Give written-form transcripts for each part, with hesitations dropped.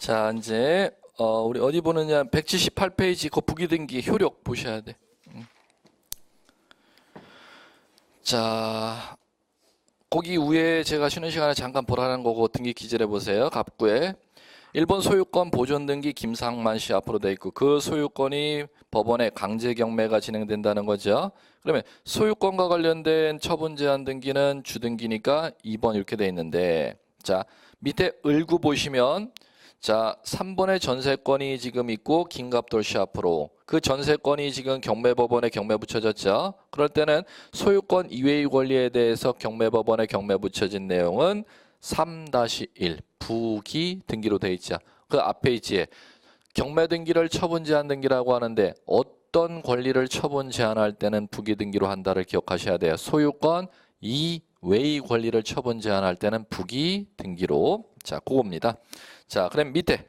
자, 이제 우리 어디 보느냐 178페이지 그 부기등기 효력 보셔야 돼. 자, 거기 위에 제가 쉬는 시간에 잠깐 보라는 거고 등기 기재를 보세요. 갑구에 1번 소유권 보존 등기 김상만 씨 앞으로 돼 있고 그 소유권이 법원에 강제 경매가 진행된다는 거죠. 그러면 소유권과 관련된 처분 제한 등기는 주등기니까 2번 이렇게 돼 있는데, 자 밑에 을구 보시면 자 3번의 전세권이 지금 있고 김갑돌 씨 앞으로 그 전세권이 지금 경매법원에 경매 붙여졌죠. 그럴 때는 소유권 이외의 권리에 대해서 경매법원에 경매 붙여진 내용은 3-1 부기 등기로 돼 있죠. 그 앞에 있지. 경매 등기를 처분 제한 등기라고 하는데 어떤 권리를 처분 제한할 때는 부기 등기로 한다를 기억하셔야 돼요. 소유권 이외의 권리를 처분 제한할 때는 부기 등기로. 자, 그겁니다. 자, 그럼 밑에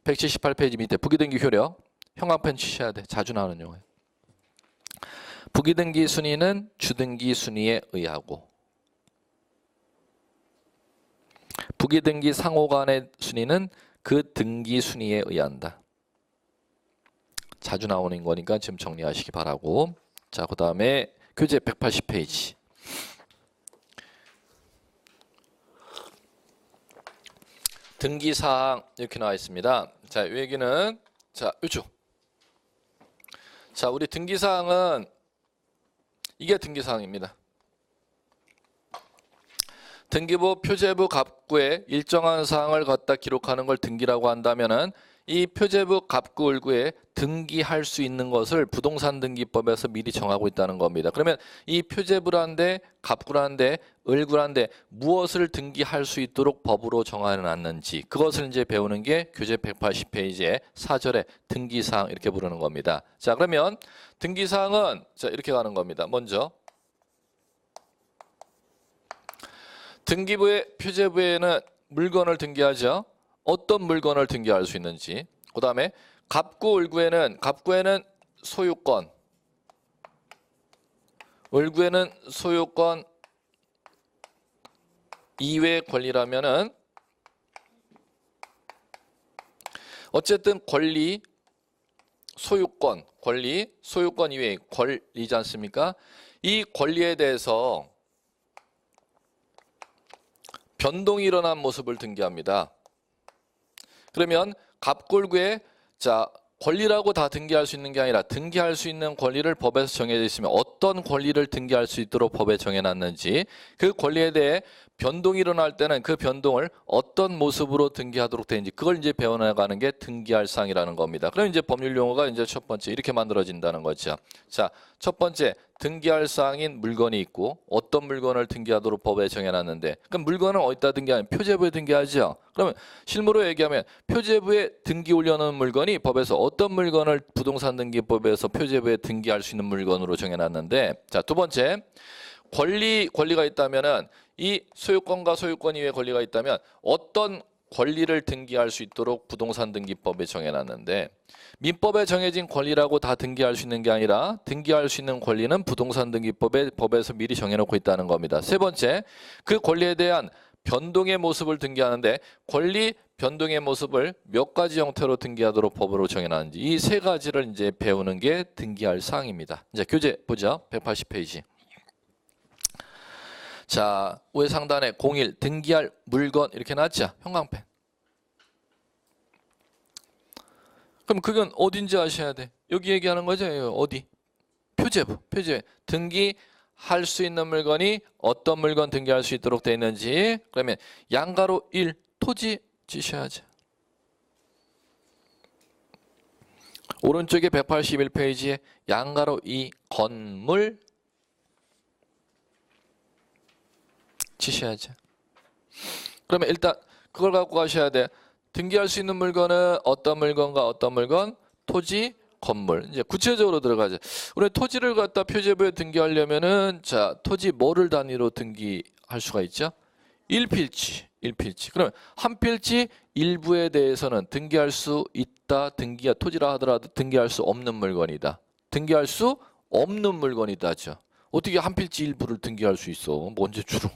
178페이지 밑에 부기 등기 효력 형광펜 치셔야 돼. 자주 나오는 용어예요. 부기 등기 순위는 주등기 순위에 의하고 부기 등기 상호간의 순위는 그 등기 순위에 의한다. 자주 나오는 거니까 지금 정리하시기 바라고. 자, 그 다음에 교재 180페이지. 등기사항 이렇게 나와 있습니다. 자, 이 얘기는 자, 요쪽. 자, 우리 등기사항은 이게 등기사항입니다. 등기부 표제부 갑구에 일정한 사항을 갖다 기록하는 걸 등기라고 한다면은 이 표제부 갑구 을구에 등기할 수 있는 것을 부동산 등기법에서 미리 정하고 있다는 겁니다. 그러면 이 표제부란데 갑구란데 을구란데 무엇을 등기할 수 있도록 법으로 정해놨는지 그것을 이제 배우는 게 교재 180페이지의 4절의 등기사항 이렇게 부르는 겁니다. 자, 그러면 등기사항은 자 이렇게 가는 겁니다. 먼저 등기부의 표제부에는 물건을 등기하죠. 어떤 물건을 등기할 수 있는지. 그 다음에 갑구 을구에는 소유권, 을구에는 소유권 이외의 권리라면은 어쨌든 권리, 소유권 이외의 권리지 않습니까? 이 권리에 대해서 변동이 일어난 모습을 등기합니다. 그러면 갑골구에 자 권리라고 다 등기할 수 있는 게 아니라 등기할 수 있는 권리를 법에서 정해져 있으면 어떤 권리를 등기할 수 있도록 법에 정해놨는지 그 권리에 대해 변동이 일어날 때는 그 변동을 어떤 모습으로 등기하도록 되는지 그걸 이제 배워나가는 게 등기할 사항이라는 겁니다. 그럼 이제 법률 용어가 이제 첫 번째 이렇게 만들어진다는 거죠. 자, 첫 번째 등기할 사항인 물건이 있고 어떤 물건을 등기하도록 법에 정해놨는데 그럼 물건은 어디다 등기하면 표제부에 등기하죠. 그러면 실무로 얘기하면 표제부에 등기 올려놓은 물건이 법에서 어떤 물건을 부동산 등기법에서 표제부에 등기할 수 있는 물건으로 정해놨는데 자, 두 번째 권리가 있다면은 이 소유권과 소유권 이외의 권리가 있다면 어떤 권리를 등기할 수 있도록 부동산 등기법에 정해놨는데 민법에 정해진 권리라고 다 등기할 수 있는 게 아니라 등기할 수 있는 권리는 부동산 등기법에서 미리 정해놓고 있다는 겁니다. 세 번째, 그 권리에 대한 변동의 모습을 등기하는데 권리 변동의 모습을 몇 가지 형태로 등기하도록 법으로 정해놨는지 이 세 가지를 이제 배우는 게 등기할 사항입니다. 이제 교재 보죠. 180페이지. 자, 위에 상단에 01 등기할 물건 이렇게 나왔죠. 형광펜. 그럼 그건 어딘지 아셔야 돼. 여기 얘기하는 거죠. 어디? 표제부. 등기할 수 있는 물건이 어떤 물건 등기할 수 있도록 되어 있는지. 그러면 양가로 1 토지 지셔야죠. 오른쪽에 181페이지에 양가로 2 건물 치셔야죠. 그러면 일단 그걸 갖고 가셔야 돼. 등기할 수 있는 물건은 어떤 물건과 어떤 물건? 토지, 건물. 이제 구체적으로 들어가죠. 우리 토지를 갖다 표제부에 등기하려면은 자, 토지 뭐를 단위로 등기할 수가 있죠? 1필지. 그러면 한 필지 일부에 대해서는 등기할 수 있다. 토지라 하더라도 등기할 수 없는 물건이다. 등기할 수 없는 물건이다죠. 어떻게 한 필지 일부를 등기할 수 있어? 언제 주로?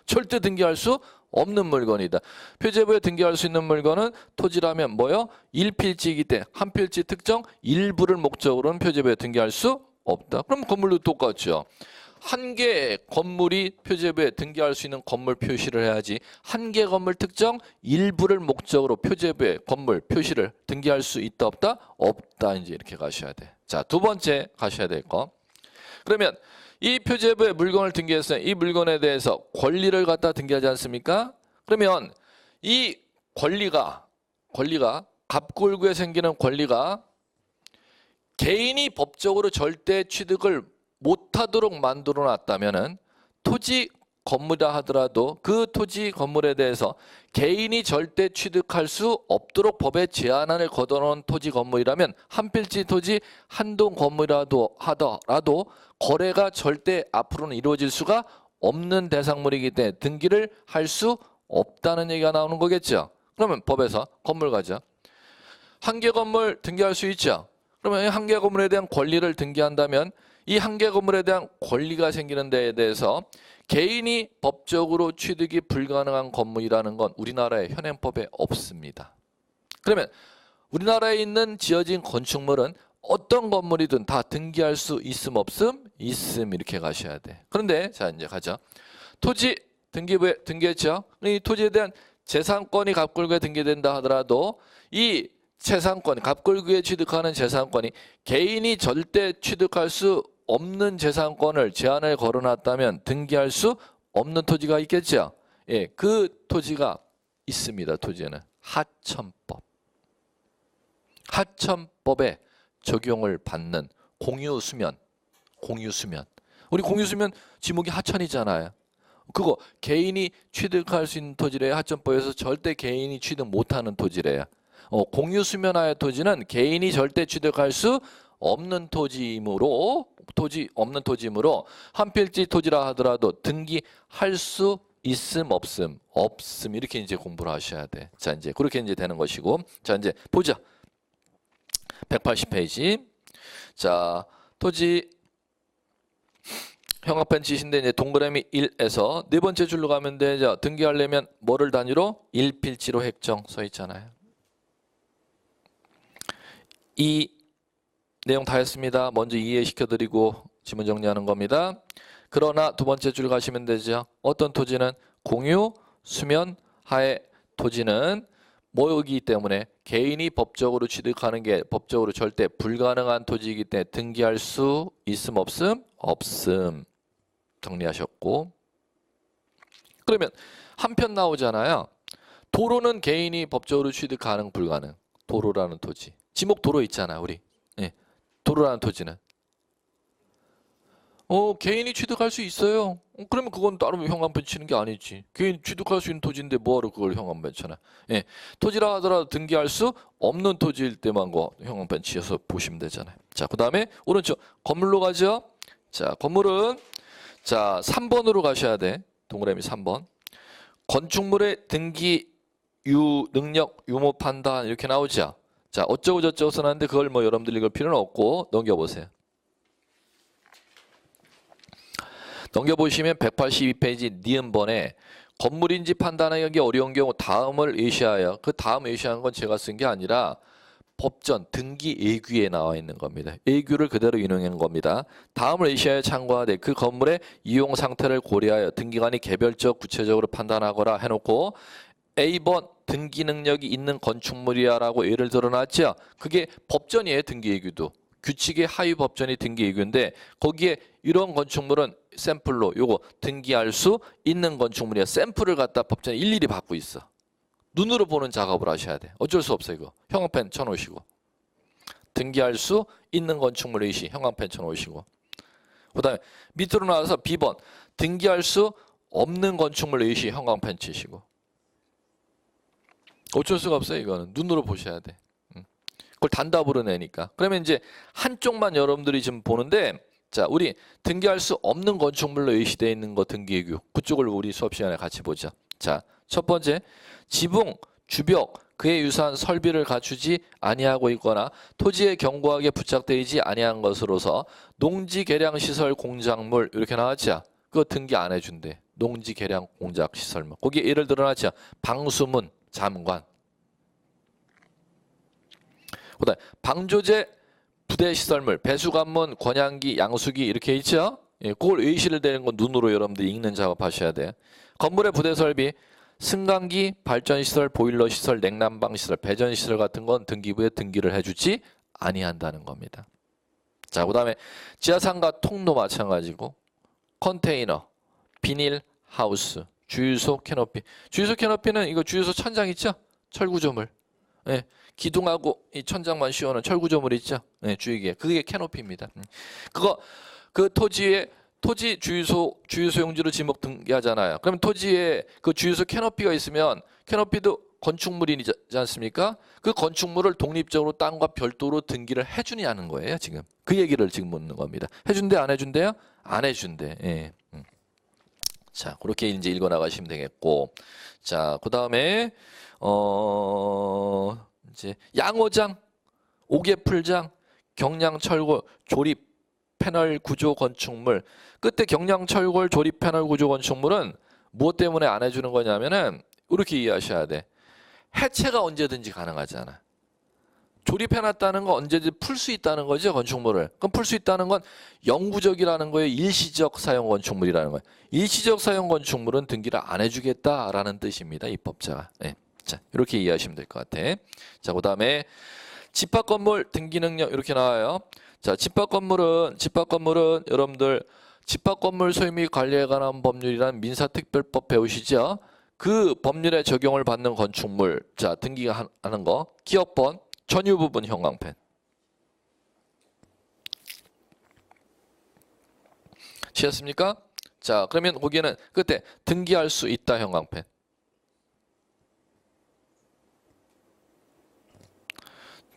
절대 등기할 수 없는 물건이다. 표제부에 등기할 수 있는 물건은 토지라면 뭐요? 일필지이기 때문에 한 필지 특정 일부를 목적으로는 표제부에 등기할 수 없다. 그럼 건물도 똑같죠. 한 개 건물이 표제부에 등기할 수 있는 건물 표시를 해야지 한 개 건물 특정 일부를 목적으로 표제부에 건물 표시를 등기할 수 있다 없다? 없다. 이제 이렇게 가셔야 돼. 자, 두 번째 가셔야 될 거. 그러면 이 표제부에 물건을 등기했어요. 이 물건에 대해서 권리를 갖다 등기하지 않습니까? 그러면 이 권리가 갑골구에 생기는 권리가 개인이 법적으로 절대 취득을 못하도록 만들어 놨다면은 토지 건물이라 하더라도 그 토지 건물에 대해서 개인이 절대 취득할 수 없도록 법에 제한안을 걷어놓은 토지 건물이라면 한 필지 토지 한동 건물이라도 하더라도 거래가 절대 앞으로는 이루어질 수가 없는 대상물이기 때문에 등기를 할 수 없다는 얘기가 나오는 거겠죠. 그러면 법에서 건물 가죠. 한 개 건물 등기할 수 있죠. 그러면 한 개 건물에 대한 권리를 등기한다면 이 한 개 건물에 대한 권리가 생기는 데에 대해서 개인이 법적으로 취득이 불가능한 건물이라는 건 우리나라의 현행법에 없습니다. 그러면 우리나라에 있는 지어진 건축물은 어떤 건물이든 다 등기할 수 있음 없음? 있음. 이렇게 가셔야 돼. 그런데 자 이제 가죠. 토지 등기부에 등기했죠. 이 토지에 대한 재산권이 갑골구에 등기된다 하더라도 이 재산권, 갑골구에 취득하는 재산권이 개인이 절대 취득할 수 없는 재산권을 제한을 걸어놨다면 등기할 수 없는 토지가 있겠죠. 예, 그 토지가 있습니다. 토지에는 하천법. 하천법에 적용을 받는 공유수면. 우리 공유수면 지목이 하천이잖아요. 그거 개인이 취득할 수 있는 토지래요. 하천법에서 절대 개인이 취득 못하는 토지래요. 공유수면하의 토지는 개인이 절대 취득할 수 없는 토지이므로 한 필지 토지라 하더라도 등기할 수 있음 없음 이렇게 이제 공부를 하셔야 돼. 자 이제 그렇게 이제 되는 것이고 자 이제 보자. 180페이지. 자 토지 형광펜 치신데 이제 동그라미 1에서 네 번째 줄로 가면 되죠. 등기하려면 뭐를 단위로? 1필지로 획정 써 있잖아요. 이 내용 다 했습니다. 먼저 이해시켜드리고 지문 정리하는 겁니다. 그러나 두 번째 줄 가시면 되죠. 어떤 토지는 공유, 수면, 하의 토지는 뭐이기 때문에 개인이 법적으로 취득하는 게 법적으로 절대 불가능한 토지이기 때문에 등기할 수 있음 없음? 없음. 정리하셨고 그러면 한편 나오잖아요. 도로는 개인이 법적으로 취득 가능 불가능. 도로라는 토지. 지목 도로 있잖아 우리. 예. 도로라는 토지는 개인이 취득할 수 있어요. 그러면 그건 따로 형광펜 치는 게 아니지. 개인 취득할 수 있는 토지인데 뭐하러 그걸 형광펜 쳐나. 예. 토지라 하더라도 등기할 수 없는 토지일 때만 형광펜 치셔서 보시면 되잖아요. 자, 그 다음에 오른쪽 건물로 가죠. 자, 건물은 자 3번으로 가셔야 돼. 동그라미 3번. 건축물의 등기 능력 유무 판단 이렇게 나오죠. 자 어쩌고 저쩌고 써놨는데 그걸 뭐 여러분들 읽을 필요는 없고 넘겨보세요. 넘겨보시면 182페이지 니은번에 건물인지 판단하기 어려운 경우 다음을 예시하여 그 다음 예시한 건 제가 쓴 게 아니라 법전 등기 예규에 나와 있는 겁니다. 예규를 그대로 인용한 겁니다. 다음을 예시하여 참고하되 그 건물의 이용 상태를 고려하여 등기관이 개별적 구체적으로 판단하거라 해놓고 A번 등기 능력이 있는 건축물이야 라고 예를 들어놨죠. 그게 법전이에요. 등기 예규도. 규칙의 하위 법전이 등기 예규인데 거기에 이런 건축물은 샘플로 요거 등기할 수 있는 건축물이야. 샘플을 갖다 법전에 일일이 받고 있어. 눈으로 보는 작업을 하셔야 돼. 어쩔 수 없어요. 이거. 형광펜 쳐놓으시고. 등기할 수 있는 건축물 예시 형광펜 쳐놓으시고. 그 다음에 밑으로 나와서 B번 등기할 수 없는 건축물 예시 형광펜 치시고. 어쩔 수가 없어요. 이거는 눈으로 보셔야 돼. 그걸 단답으로 내니까. 그러면 이제 한쪽만 여러분들이 지금 보는데 자 우리 등기할 수 없는 건축물로 예시되어 있는 거 등기예규 그쪽을 우리 수업 시간에 같이 보자. 자 첫 번째 지붕, 주벽, 그에 유사한 설비를 갖추지 아니하고 있거나 토지에 견고하게 부착되지 아니한 것으로서 농지 개량 시설 공작물 이렇게 나왔죠. 그거 등기 안 해준대. 농지 개량 공작 시설물. 거기 예를 들어놨죠. 방수문 잠관. 그다음 방조제 부대 시설물, 배수관문, 권양기, 양수기 이렇게 있죠. 예, 그걸 의시를 대는 건 눈으로 여러분들 읽는 작업하셔야 돼요. 건물의 부대 설비, 승강기, 발전시설, 보일러시설, 냉난방시설, 배전시설 같은 건 등기부에 등기를 해주지 아니한다는 겁니다. 자, 그 다음에 지하상가 통로 마찬가지고 컨테이너, 비닐, 하우스, 주유소 캐노피. 주유소 캐노피는 이거 주유소 천장 있죠? 철구조물. 예, 기둥하고 이 천장만 씌우는 철구조물 있죠? 예, 주위기에. 그게 캐노피입니다. 그거 그 토지에 토지 주유소 용지로 지목 등기하잖아요. 그럼 토지에 그 주유소 캐노피가 있으면 캐노피도 건축물이지 않습니까? 그 건축물을 독립적으로 땅과 별도로 등기를 해주냐는 거예요. 지금 그 얘기를 지금 묻는 겁니다. 해준대 안 해준대요? 안 해준대. 예. 자, 그렇게 이제 읽어 나가시면 되겠고, 자, 그 다음에 이제 양호장, 옥외풀장, 경량철골 조립 패널 구조 건축물. 그때 경량철골 조립 패널 구조 건축물은 무엇 때문에 안 해주는 거냐면은 이렇게 이해하셔야 돼. 해체가 언제든지 가능하잖아. 조립해놨다는 건 언제든지 풀 수 있다는 거죠, 건축물을. 그럼 풀 수 있다는 건 영구적이라는 거예요, 일시적 사용 건축물이라는 거예요. 일시적 사용 건축물은 등기를 안 해주겠다라는 뜻입니다, 입법자가. 네. 자, 이렇게 이해하시면 될 것 같아. 자, 그 다음에 집합건물 등기 능력 이렇게 나와요. 자, 집합건물은 여러분들 집합건물 소유 및 관리에 관한 법률이란 민사특별법 배우시죠? 그 법률에 적용을 받는 건축물, 자, 등기가 하는 거. 기업번, 전유 부분 형광펜. 시였습니까? 자, 그러면 거기에는 그때 등기할 수 있다 형광펜.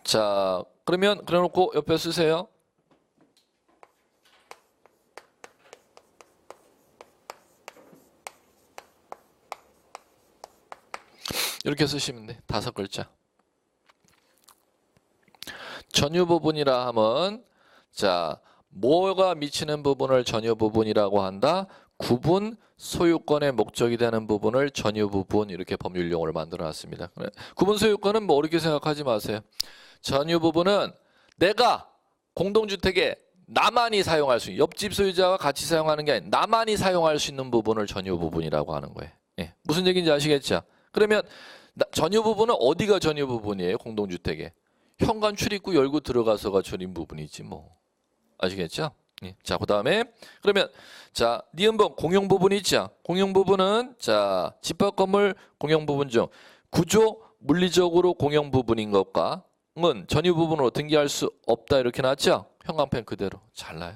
자, 그러면 그래놓고 옆에 쓰세요. 이렇게 쓰시면 돼. 5글자. 전유 부분이라 하면, 자, 뭐가 미치는 부분을 전유 부분이라고 한다? 구분 소유권의 목적이 되는 부분을 전유 부분, 이렇게 법률 용어를 만들어 놨습니다. 구분 소유권은 뭐 어렵게 생각하지 마세요. 전유 부분은 내가 공동주택에 나만이 사용할 수 있는, 옆집 소유자와 같이 사용하는 게 아니라 나만이 사용할 수 있는 부분을 전유 부분이라고 하는 거예요. 예. 무슨 얘기인지 아시겠죠? 그러면 전유 부분은 어디가 전유 부분이에요? 공동주택에. 현관 출입구 열고 들어가서가 전유 부분이지 뭐. 아시겠죠? 예. 자, 그 다음에 그러면 자, 니은번 공용 부분이 있죠? 공용 부분은 자, 집합건물 공용 부분 중 구조 물리적으로 공용 부분인 것과 은 전유 부분으로 등기할 수 없다 이렇게 나왔죠? 형광펜 그대로 잘라요.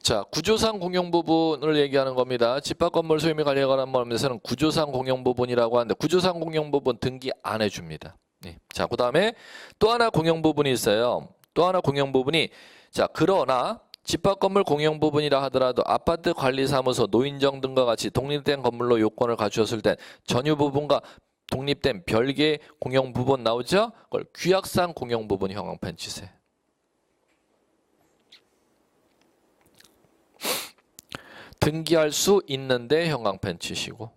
자, 구조상 공용 부분을 얘기하는 겁니다. 집합건물 소유 및 관리에 관한 법에서는 구조상 공용 부분이라고 하는데 구조상 공용 부분 등기 안 해줍니다. 네. 자, 그 다음에 또 하나 공용 부분이 있어요. 또 하나 공용 부분이 자, 그러나 집합건물 공용 부분이라 하더라도 아파트 관리사무소, 노인정 등과 같이 독립된 건물로 요건을 갖추었을 땐 전유 부분과 독립된 별개의 공용 부분 나오죠? 그걸 규약상 공용 부분 형광펜 치세요. 등기할 수 있는데 형광펜 치시고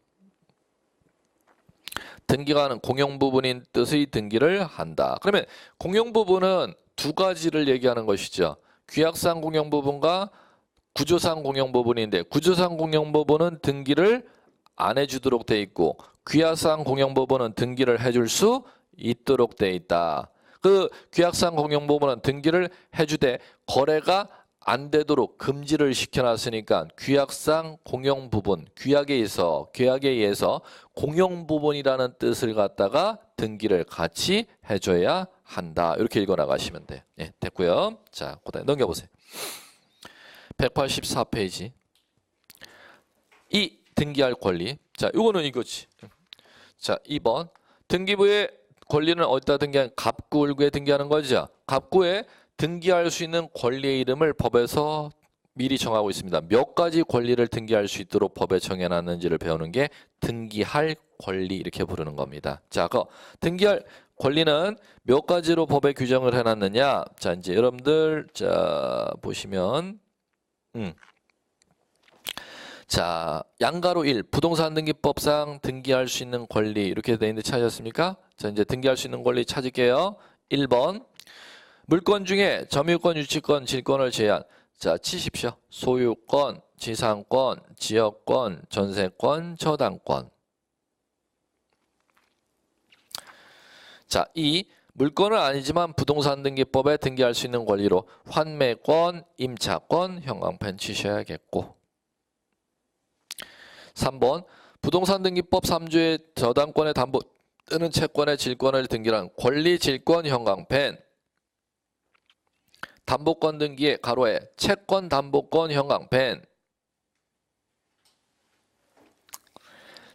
등기가 하는 공용 부분인 뜻의 등기를 한다. 그러면 공용 부분은 두 가지를 얘기하는 것이죠. 규약상 공용 부분과 구조상 공용 부분인데 구조상 공용 부분은 등기를 안 해주도록 돼 있고 규약상 공용 부분은 등기를 해줄 수 있도록 돼 있다. 그 규약상 공용 부분은 등기를 해주되 거래가 안 되도록 금지를 시켜놨으니까 규약상 공용 부분, 규약에 의해서 공용 부분이라는 뜻을 갖다가 등기를 같이 해줘야 한다. 이렇게 읽어나가시면 돼요. 예, 됐고요. 자, 그다음에 넘겨보세요. 184페이지. 이 등기할 권리. 자, 요거는 이거지. 자, 2번. 등기부의 권리는 어디다 등기하는? 갑구에 등기하는 거죠. 갑구에 등기할 수 있는 권리의 이름을 법에서 미리 정하고 있습니다. 몇 가지 권리를 등기할 수 있도록 법에 정해놨는지를 배우는 게 등기할 권리 이렇게 부르는 겁니다. 자, 그 등기할 권리는 몇 가지로 법에 규정을 해놨느냐? 자, 이제 여러분들 자 보시면 자, 양가로 1 부동산 등기법상 등기할 수 있는 권리 이렇게 돼 있는데 찾으셨습니까? 자, 이제 등기할 수 있는 권리 찾을게요. 1번 물권 중에 점유권, 유치권, 질권을 제한. 자, 치십시오. 소유권, 지상권, 지역권, 전세권, 저당권. 자, 2. 물권은 아니지만 부동산 등기법에 등기할 수 있는 권리로 환매권, 임차권, 형광펜 치셔야겠고. 3번 부동산 등기법 3조의 저당권의 담보 또는 채권의 질권을 등기한 권리 질권 형광펜. 담보권 등기에 가로에 채권 담보권 형광펜.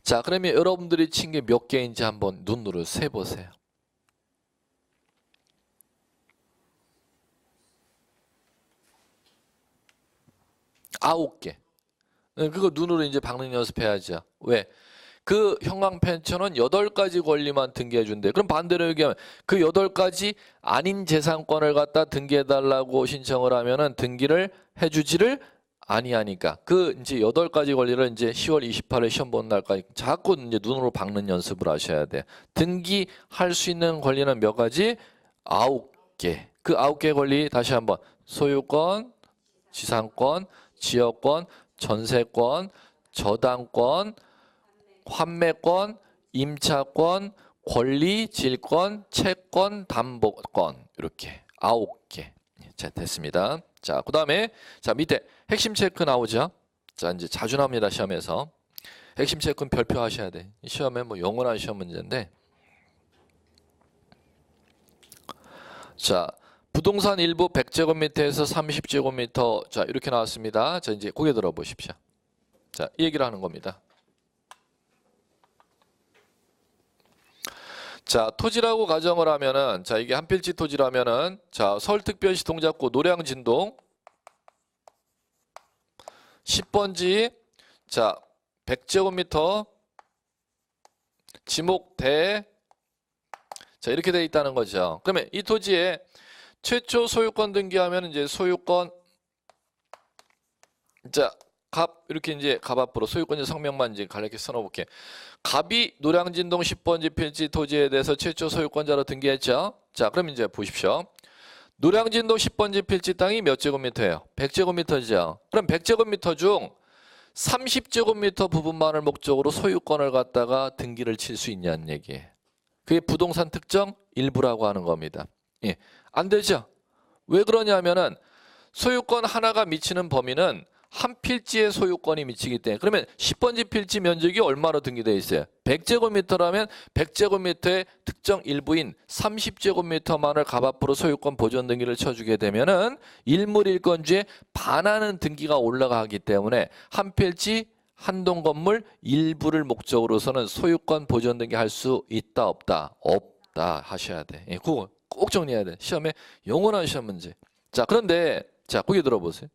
자, 그러면 여러분들이 친 게 몇 개인지 한번 눈으로 세보세요. 아홉 개. 그거 눈으로 이제 박는 연습해야죠. 왜? 그 형광펜처는 8가지 권리만 등기해 준대. 그럼 반대로 얘기하면 그 8가지 아닌 재산권을 갖다 등기해 달라고 신청을 하면은 등기를 해 주지를 아니하니까 그 이제 8가지 권리를 이제 10월 28일 시험 보는 날까지 자꾸 이제 눈으로 박는 연습을 하셔야 돼. 등기할 수 있는 권리는 몇 가지? 9개. 그 9개 권리 다시 한번 소유권, 지상권, 지역권, 전세권, 저당권, 환매권, 임차권, 권리, 질권, 채권, 담보권 이렇게 9개. 자, 됐습니다. 자, 그 다음에 자 밑에 핵심 체크 나오죠. 자, 이제 자주 나옵니다 시험에서. 핵심 체크는 별표 하셔야 돼. 시험에 뭐 영원한 시험 문제인데. 자, 부동산 일부 100제곱미터에서 30제곱미터 자 이렇게 나왔습니다. 자, 이제 고개 들어 보십시오. 자, 이 얘기를 하는 겁니다. 자, 토지라고 가정을 하면은 자 이게 한 필지 토지라면은 자 서울특별시 동작구 노량진동 10번지 자 100제곱미터 지목대 자 이렇게 돼 있다는 거죠. 그러면 이 토지에 최초 소유권 등기하면 이제 소유권 자 갑 이렇게 이제 갑 앞으로 소유권자 성명만 이제 가볍게 써놓을게. 갑이 노량진동 10번지 필지 토지에 대해서 최초 소유권자로 등기했죠. 자, 그럼 이제 보십시오. 노량진동 10번지 필지 땅이 몇 제곱미터예요? 100제곱미터죠. 그럼 100제곱미터 중 30제곱미터 부분만을 목적으로 소유권을 갖다가 등기를 칠 수 있냐는 얘기예요. 그게 부동산 특정 일부라고 하는 겁니다. 예, 안 되죠. 왜 그러냐면은 소유권 하나가 미치는 범위는 한 필지의 소유권이 미치기 때문에 그러면 10번지 필지 면적이 얼마로 등기되어 있어요? 100제곱미터라면 100제곱미터의 특정 일부인 30제곱미터만을 갑 앞으로 소유권 보존 등기를 쳐주게 되면은 일물일권주에 반하는 등기가 올라가기 때문에 한 필지 한동 건물 일부를 목적으로서는 소유권 보존 등기 할 수 있다 없다? 없다 하셔야 돼. 예, 그거 꼭 정리해야 돼. 시험에 영원한 시험 문제. 자, 그런데 자 거기 들어보세요.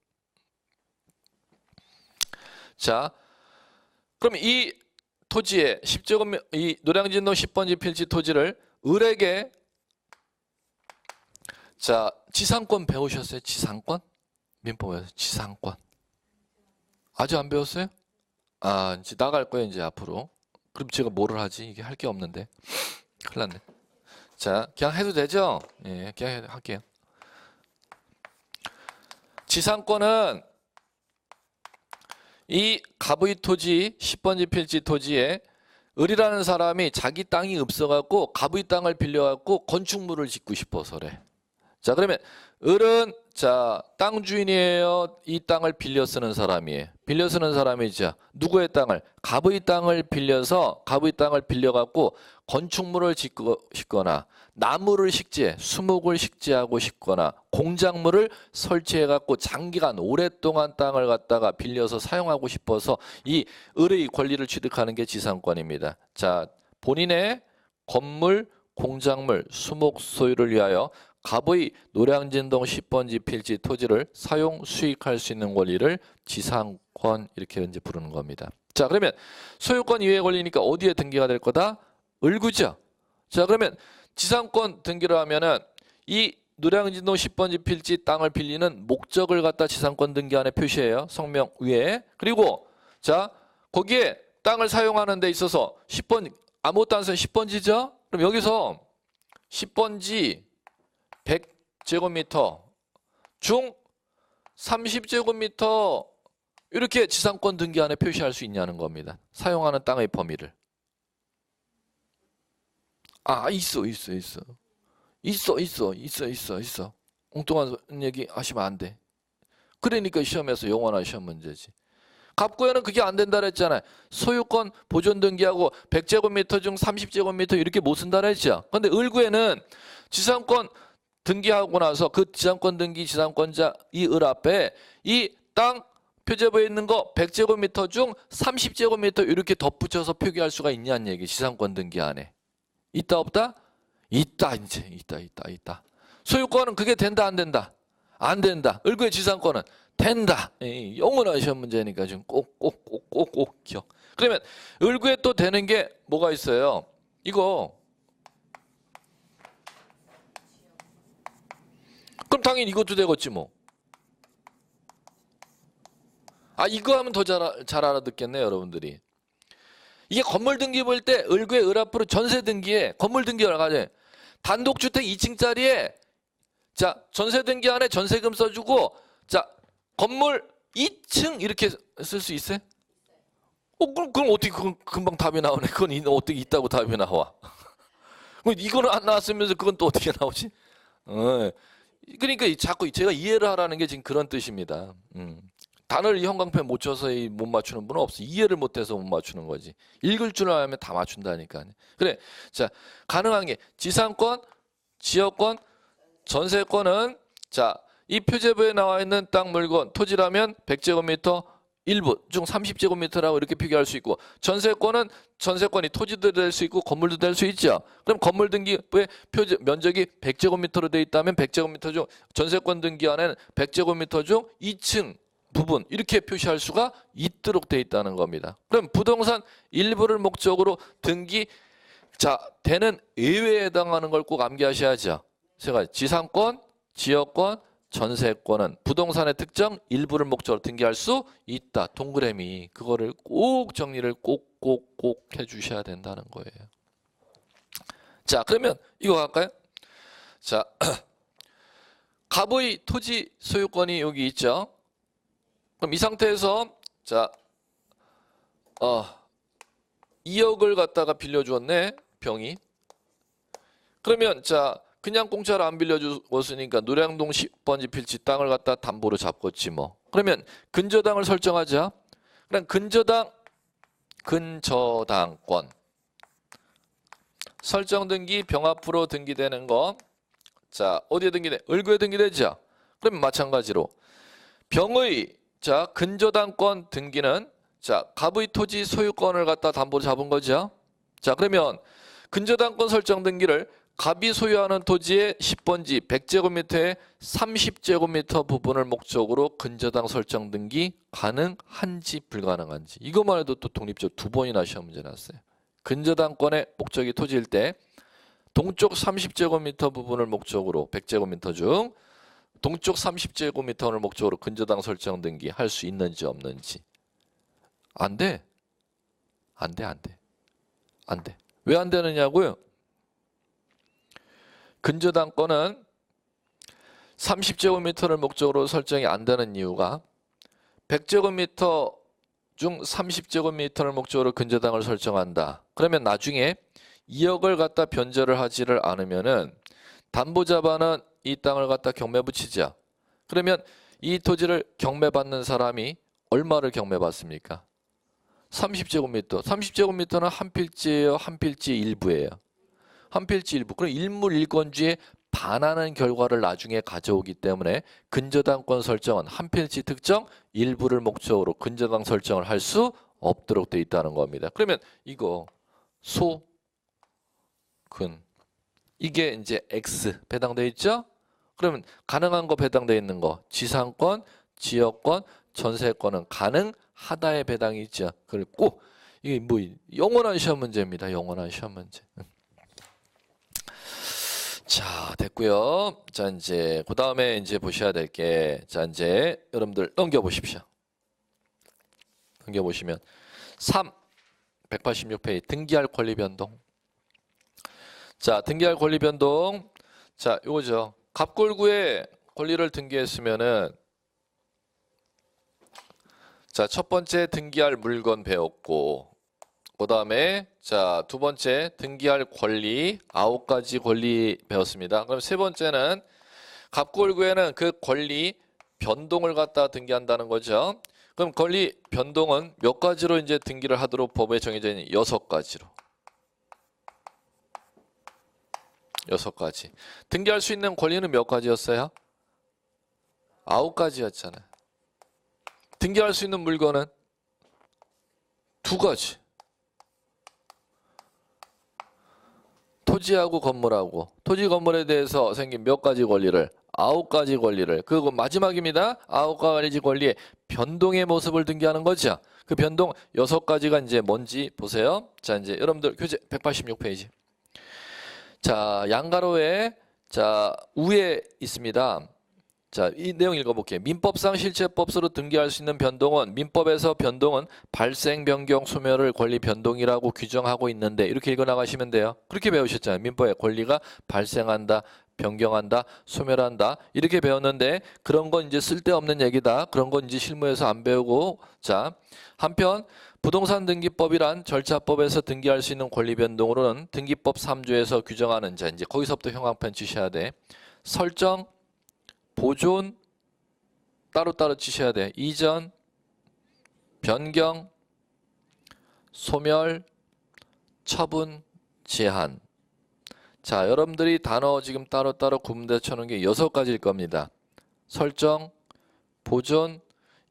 자, 그럼 이 토지에 10제곱미터 이 노량진동 10번지 필지 토지를 을에게 자 지상권 배우셨어요? 지상권? 민법에서 지상권 아직 안 배웠어요? 아 이제 나갈 거예요 이제 앞으로. 그럼 제가 뭐를 하지? 이게 할 게 없는데 큰일 났네. 자 그냥 해도 되죠? 예, 그냥 할게요. 지상권은 이 갑의 토지 10번지 필지 토지에 을이라는 사람이 자기 땅이 없어갖고 갑의 땅을 빌려갖고 건축물을 짓고 싶어서래. 자 그러면 을은 자 땅 주인이에요. 이 땅을 빌려 쓰는 사람이에요. 빌려 쓰는 사람이죠. 누구의 땅을? 갑의 땅을 빌려서 갑의 땅을 빌려갖고 건축물을 짓고 싶거나 나무를 식재, 수목을 식재하고 싶거나 공작물을 설치해갖고 장기간 오랫동안 땅을 갖다가 빌려서 사용하고 싶어서 이 을의 권리를 취득하는 게 지상권입니다. 자, 본인의 건물, 공작물, 수목 소유를 위하여 갑의 노량진동 10번지 필지 토지를 사용 수익할 수 있는 권리를 지상권 이렇게 이제 부르는 겁니다. 자, 그러면 소유권 이외의 권리니까 어디에 등기가 될 거다? 을구죠. 자, 그러면 지상권 등기를 하면은 이 노량진동 10번지 필지 땅을 빌리는 목적을 갖다 지상권 등기안에 표시해요. 성명 위에. 그리고 자, 거기에 땅을 사용하는 데 있어서 10번 아무것도 안 쓰면 10번지죠? 그럼 여기서 10번지 100제곱미터 중 30제곱미터 이렇게 지상권 등기안에 표시할 수 있냐는 겁니다. 사용하는 땅의 범위를. 아, 있어. 엉뚱한 얘기 하시면 안 돼. 그러니까 시험에서 영원한 시험 문제지. 갑구에는 그게 안 된다 그랬잖아요. 소유권 보존 등기하고 100제곱미터 중 30제곱미터 이렇게 못 쓴다 그랬죠. 근데 을구에는 지상권 등기하고 나서 그 지상권 등기 지상권자 이 을 앞에 이 땅 표제부에 있는 거 100제곱미터 중 30제곱미터 이렇게 덧붙여서 표기할 수가 있냐는 얘기. 지상권 등기 안에. 있다 없다? 있다. 이제 있다. 소유권은 그게 된다 안 된다? 안 된다. 을구의 지상권은 된다. 영원한 시험 문제니까 지금 꼭 기억. 그러면 을구에 또 되는 게 뭐가 있어요? 이거. 그럼 당연히 이것도 되겠지 뭐. 아, 이거 하면 더 잘 알아듣겠네요, 여러분들이. 이게 건물 등기 볼 때 을구의 을 앞으로 전세 등기에 건물 등기가 가져. 단독주택 2층짜리에 자, 전세 등기 안에 전세금 써주고 자, 건물 2층 이렇게 쓸 수 있어요? 그럼 어떻게 금방 답이 나오네. 그건 어떻게 있다고 답이 나와? 이거는 안 나왔으면서 그건 또 어떻게 나오지? 그러니까 자꾸 제가 이해를 하라는 게 지금 그런 뜻입니다. 단어를 형광펜 못 쳐서 못 맞추는 분은 없어. 이해를 못해서 못 맞추는 거지. 읽을 줄 알면 다 맞춘다니까. 그래. 자, 가능한 게 지상권, 지역권, 전세권은 자, 이 표제부에 나와 있는 땅 물건 토지라면 100제곱미터 일부 중 30제곱미터라고 이렇게 표기할 수 있고 전세권은 전세권이 토지도 될 수 있고 건물도 될 수 있죠. 그럼 건물 등기부에 표제 면적이 100제곱미터로 돼 있다면 100제곱미터 중 전세권 등기안에는 100제곱미터 중 2층 부분 이렇게 표시할 수가 있도록 돼 있다는 겁니다. 그럼 부동산 일부를 목적으로 등기 자 되는 예외에 해당하는 걸 꼭 암기하셔야죠. 세 가지 지상권, 지역권, 전세권은 부동산의 특정 일부를 목적으로 등기할 수 있다. 동그라미 그거를 꼭 정리를 꼭 해주셔야 된다는 거예요. 자 그러면 이거 갈까요? 자 갑의 토지 소유권이 여기 있죠. 그럼 이 상태에서 자 2억을 갖다가 빌려주었네 병이. 그러면 자 그냥 공짜로 안 빌려주었으니까 노량동 10번지 필지 땅을 갖다 담보로 잡겠지 뭐. 그러면 근저당을 설정하자. 그럼 근저당권 설정 등기 병 앞으로 등기되는 거. 자 어디에 등기돼? 을구에 등기되죠. 그러면 마찬가지로 병의 자 근저당권 등기는 자 갑의 토지 소유권을 갖다 담보로 잡은 거죠. 자 그러면 근저당권 설정 등기를 갑이 소유하는 토지의 10번지 100제곱미터의 30제곱미터 부분을 목적으로 근저당 설정 등기 가능한지 불가능한지 이것만 해도 또 독립적으로 두 번이나 시험 문제 났어요. 근저당권의 목적이 토지일 때 동쪽 30제곱미터 부분을 목적으로 100제곱미터 중 동쪽 30제곱미터를 목적으로 근저당 설정 등기 할 수 있는지 없는지 안 돼. 왜 안 되느냐고요? 근저당권은 30제곱미터를 목적으로 설정이 안 되는 이유가 100제곱미터 중 30제곱미터를 목적으로 근저당을 설정한다. 그러면 나중에 2억을 갖다 변제를 하지를 않으면은 담보자반은 이 땅을 갖다 경매 붙이자. 그러면 이 토지를 경매받는 사람이 얼마를 경매받습니까? 30제곱미터. 30제곱미터는 한 필지예요, 한 필지 일부예요. 한 필지 일부. 그럼 일물일권주에 반하는 결과를 나중에 가져오기 때문에 근저당권 설정은 한 필지 특정 일부를 목적으로 근저당 설정을 할 수 없도록 돼 있다는 겁니다. 그러면 이거 소, 근 이게 이제 X 배당돼 있죠? 그러면 가능한 거 배당되어 있는 거 지상권, 지역권, 전세권은 가능하다에 배당이 있죠. 그리고 꼭 이게 뭐 영원한 시험 문제입니다. 영원한 시험 문제. 자, 됐고요. 자, 이제 그 다음에 이제 보셔야 될 게, 자, 이제 여러분들 넘겨 보십시오. 넘겨 보시면 3 186페이지 등기할 권리 변동. 자, 등기할 권리 변동. 자, 요거죠. 갑골구에 권리를 등기했으면은, 자, 첫 번째 등기할 물건 배웠고, 그 다음에 자, 두 번째 등기할 권리 9가지 권리 배웠습니다. 그럼 세 번째는 갑골구에는 그 권리 변동을 갖다 등기한다는 거죠. 그럼 권리 변동은 몇 가지로 이제 등기를 하도록 법에 정해져 있는 6가지로. 6가지. 등기할 수 있는 권리는 몇 가지였어요? 9가지였잖아요. 등기할 수 있는 물건은 2가지. 토지하고 건물하고, 토지 건물에 대해서 생긴 몇 가지 권리를, 9가지 권리를, 그리고 마지막입니다. 9가지 권리의 변동의 모습을 등기하는 거죠. 그 변동 6가지가 이제 뭔지 보세요. 자, 이제 여러분들 교재 186페이지. 자, 양가로에 자, 우에 있습니다. 자, 이 내용 읽어볼게요. 민법상 실체법서로 등기할 수 있는 변동은 민법에서 변동은 발생, 변경, 소멸을 권리 변동이라고 규정하고 있는데 이렇게 읽어나가시면 돼요. 그렇게 배우셨잖아요. 민법에 권리가 발생한다, 변경한다, 소멸한다 이렇게 배웠는데 그런 건 이제 쓸데없는 얘기다. 그런 건 이제 실무에서 안 배우고 자, 한편 부동산 등기법이란 절차법에서 등기할 수 있는 권리 변동으로는 등기법 3조에서 규정하는 자 이제 거기서부터 형광펜 치셔야 돼. 설정 보존 따로따로 치셔야 돼. 이전, 변경, 소멸, 처분, 제한. 자, 여러분들이 단어 지금 따로따로 구분되어 쳐놓은 게 6가지일 겁니다. 설정, 보존,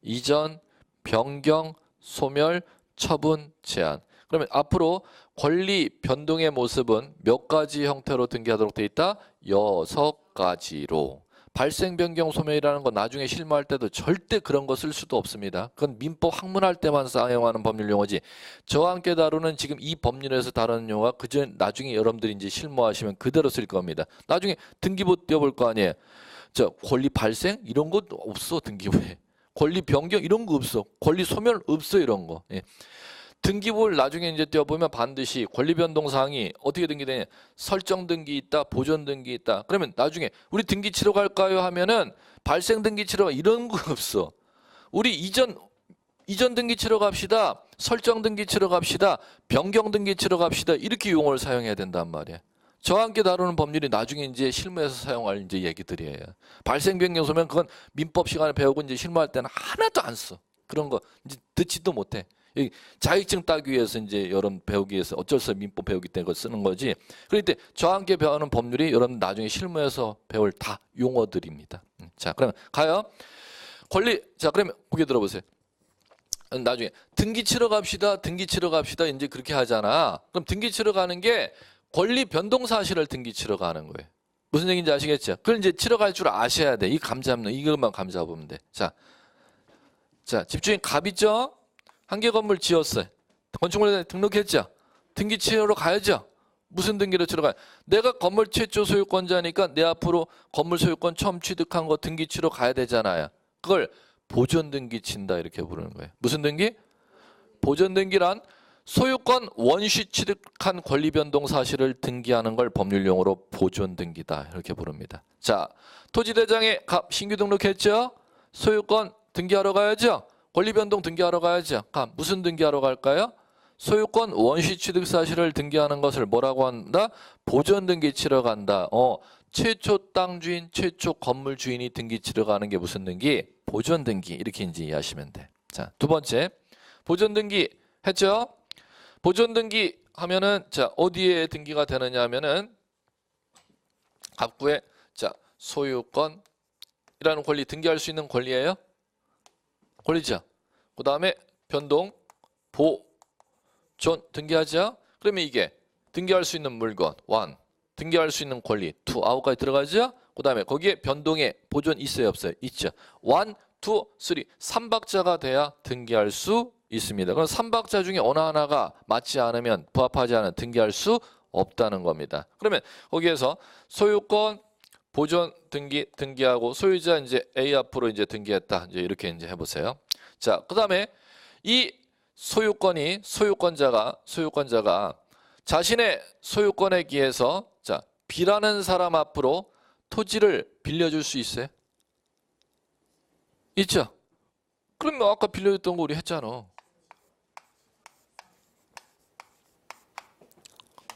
이전, 변경, 소멸, 처분, 제한. 그러면 앞으로 권리 변동의 모습은 몇 가지 형태로 등기하도록 되어 있다? 6가지로. 발생, 변경, 소멸이라는 건 나중에 실무할 때도 절대 그런 거 쓸 수도 없습니다. 그건 민법 학문할 때만 사용하는 법률 용어지. 저와 함께 다루는 지금 이 법률에서 다루는 용어가 그전 나중에 여러분들이 이제 실무하시면 그대로 쓸 겁니다. 나중에 등기부 띄워볼 거 아니에요. 저 권리 발생 이런 거 없어 등기부에. 권리 변경 이런 거 없어. 권리 소멸 없어 이런 거. 예. 등기부를 나중에 이제 띄워보면 반드시 권리 변동 사항이 어떻게 등기되냐. 설정 등기 있다, 보존 등기 있다. 그러면 나중에 우리 등기 치러 갈까요 하면은 발생 등기 치러 이런 거 없어. 우리 이전 등기 치러 갑시다. 설정 등기 치러 갑시다. 변경 등기 치러 갑시다. 이렇게 용어를 사용해야 된단 말이야. 저와 함께 다루는 법률이 나중에 이제 실무에서 사용할 이제 얘기들이에요. 발생, 변경, 소멸 그건 민법 시간에 배우고 이제 실무할 때는 하나도 안 써. 그런 거 이제 듣지도 못해. 자격증 따기 위해서 이제 여러분 배우기 위해서 어쩔 수 없이 민법 배우기 때문에 그걸 쓰는 거지. 그럴 때 저와 함께 배우는 법률이 여러분 나중에 실무에서 배울 다 용어들입니다. 자, 그러면 가요. 권리. 자, 그러면 고개 들어보세요. 나중에 등기 치러 갑시다. 등기 치러 갑시다. 이제 그렇게 하잖아. 그럼 등기 치러 가는 게 권리 변동 사실을 등기 치러 가는 거예요. 무슨 얘기인지 아시겠죠? 그걸 이제 치러 갈 줄 아셔야 돼. 이 감 잡는 이것만 감 잡으면 돼. 자, 집주인 갑 있죠? 한 개 건물 지었어요. 건축물에 등록했죠? 등기 치러 가야죠? 무슨 등기를 치러 가요? 내가 건물 최초 소유권자니까 내 앞으로 건물 소유권 처음 취득한 거 등기 치러 가야 되잖아요. 그걸 보존 등기 친다 이렇게 부르는 거예요. 무슨 등기? 보존 등기란 소유권 원시 취득한 권리 변동 사실을 등기하는 걸 법률 용어로 보존 등기다 이렇게 부릅니다. 자, 토지대장에 갑 신규 등록했죠? 소유권 등기하러 가야죠? 권리 변동 등기하러 가야죠. 무슨 등기하러 갈까요? 소유권 원시 취득 사실을 등기하는 것을 뭐라고 한다? 보존 등기 치러 간다. 최초 땅 주인, 최초 건물 주인이 등기 치러 가는 게 무슨 등기? 보존 등기. 이렇게 이제 이해하시면 돼. 자, 두 번째. 보존 등기 했죠? 보존 등기 하면은 자, 어디에 등기가 되느냐 하면은 갑구에 자, 소유권이라는 권리 등기할 수 있는 권리예요. 권리죠. 그 다음에 변동, 보존 등기하죠. 그러면 이게 등기할 수 있는 물건 1, 등기할 수 있는 권리 2, 9까지 들어가죠. 그다음에 거기에 변동의 보존 있어요, 없어요? 있죠. 1, 2, 3, 3박자가 돼야 등기할 수 있습니다. 그럼 3박자 중에 어느 하나가 맞지 않으면 부합하지 않으면 등기할 수 없다는 겁니다. 그러면 거기에서 소유권 보존 등기하고 소유자 이제 A 앞으로 이제 등기했다. 이제 이렇게 이제 해보세요. 자, 그다음에 이 소유권자가 자신의 소유권에 기해서 자, B라는 사람 앞으로 토지를 빌려줄 수 있어요? 있죠? 그럼 아까 빌려줬던 거 우리 했잖아.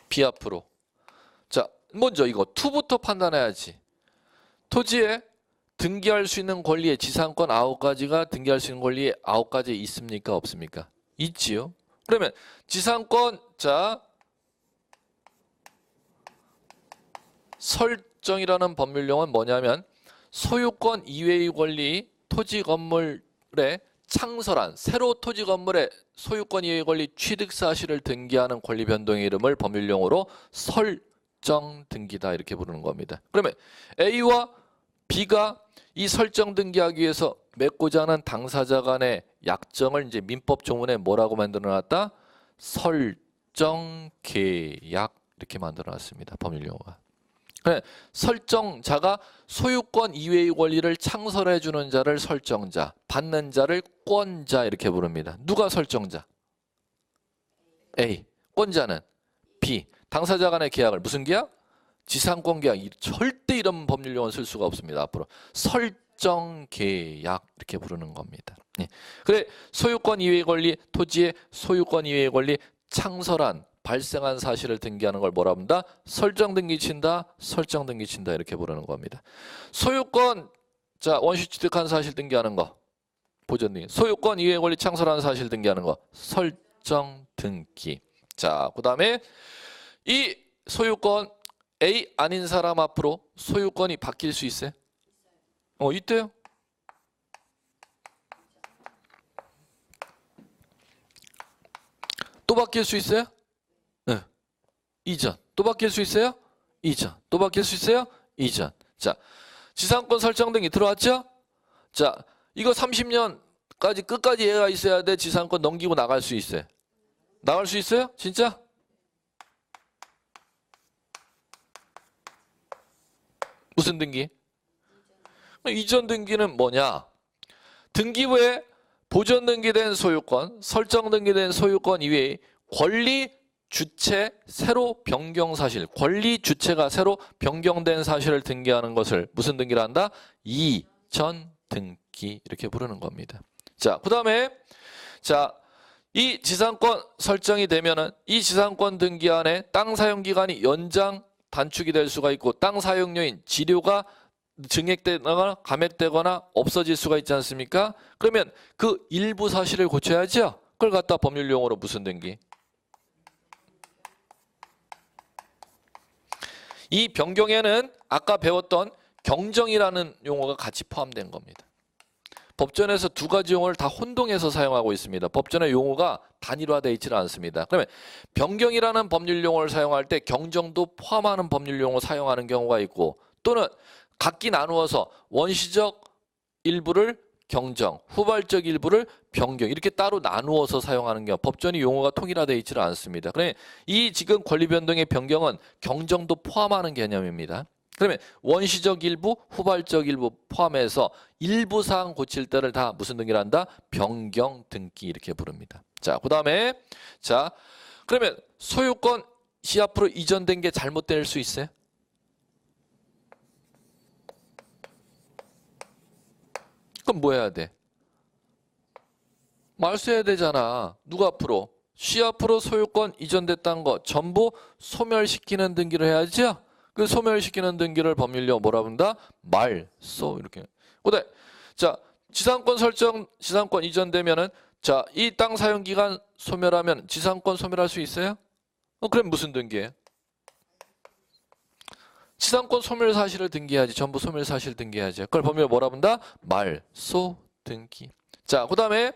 B 앞으로. 자, 먼저 이거 2부터 판단해야지. 토지에 등기할 수 있는 권리의 지상권 9가지가 등기할 수 있는 권리에 9가지 있습니까? 없습니까? 있지요. 그러면 지상권 자 설정이라는 법률용어는 뭐냐면 소유권 이외의 권리 토지 건물에 창설한 새로 토지 건물의 소유권 이외의 권리 취득 사실을 등기하는 권리 변동의 이름을 법률용어로 설정 등기다 이렇게 부르는 겁니다. 그러면 A와 B가 이 설정 등기하기 위해서 맺고자 하는 당사자 간의 약정을 이제 민법 조문에 뭐라고 만들어 놨다? 설정 계약 이렇게 만들어 놨습니다. 법률 용어가. 설정자가 소유권 이외의 권리를 창설해 주는 자를 설정자, 받는 자를 권자 이렇게 부릅니다. 누가 설정자? A. 권자는 B. 당사자 간의 계약을 무슨 계약? 지상권 계약. 절대 이런 법률 용어 쓸 수가 없습니다. 앞으로 설정 계약 이렇게 부르는 겁니다. 예. 그래 소유권 이외의 권리 토지의 소유권 이외의 권리 창설한 발생한 사실을 등기하는 걸 뭐라 합니다? 설정 등기 친다, 설정 등기 친다 이렇게 부르는 겁니다. 소유권 자 원시 취득한 사실 등기하는 거 보존 등기. 소유권 이외의 권리 창설한 사실 등기하는 거 설정 등기. 자 그다음에 이 소유권 A 아닌 사람 앞으로 소유권이 바뀔 수 있어요? 있대요. 또 바뀔 수 있어요? 네. 이전. 또 바뀔 수 있어요? 이전. 또 바뀔 수 있어요? 이전. 자, 지상권 설정 등이 들어왔죠? 자, 이거 30년까지 끝까지 얘가 있어야 돼. 지상권 넘기고 나갈 수 있어요. 나갈 수 있어요? 진짜? 무슨 등기? 이전 등기는 뭐냐? 등기부에 보존 등기된 소유권, 설정 등기된 소유권 이외에 권리 주체 새로 변경 사실, 권리 주체가 새로 변경된 사실을 등기하는 것을 무슨 등기를 한다? 이전 등기 이렇게 부르는 겁니다. 자, 그다음에 자, 이 지상권 설정이 되면은 이 지상권 등기 안에 땅 사용 기간이 연장 단축이 될 수가 있고 땅 사용료인 지료가 증액되거나 감액되거나 없어질 수가 있지 않습니까? 그러면 그 일부 사실을 고쳐야죠. 그걸 갖다 법률 용어로 무슨 등기? 이 변경에는 아까 배웠던 경정이라는 용어가 같이 포함된 겁니다. 법전에서 두 가지 용어를 다 혼동해서 사용하고 있습니다. 법전의 용어가 단일화되어 있지는 않습니다. 그러면 변경이라는 법률 용어를 사용할 때 경정도 포함하는 법률 용어 사용하는 경우가 있고 또는 각기 나누어서 원시적 일부를 경정, 후발적 일부를 변경 이렇게 따로 나누어서 사용하는 경우 법전이 용어가 통일화되어 있지는 않습니다. 그러면 이 지금 권리 변동의 변경은 경정도 포함하는 개념입니다. 그러면 원시적 일부, 후발적 일부 포함해서 일부 사항 고칠 때를 다 무슨 등기를 한다? 변경 등기 이렇게 부릅니다. 자, 그다음에 자, 그러면 소유권 시 앞으로 이전된 게 잘못될 수 있어요? 그럼 뭐 해야 돼? 말소해야 되잖아. 누가 앞으로? 시 앞으로 소유권 이전됐다는 거 전부 소멸시키는 등기를 해야죠. 그 소멸시키는 등기를 법률용 뭐라 부른다? 말소 이렇게. 그다음에 자 지상권 설정, 지상권 이전되면은 자 이 땅 사용 기간 소멸하면 지상권 소멸할 수 있어요? 그럼 무슨 등기예요? 지상권 소멸 사실을 등기해야지. 전부 소멸 사실 등기해야지. 그걸 법률 뭐라 부른다? 말소 등기. 자 그다음에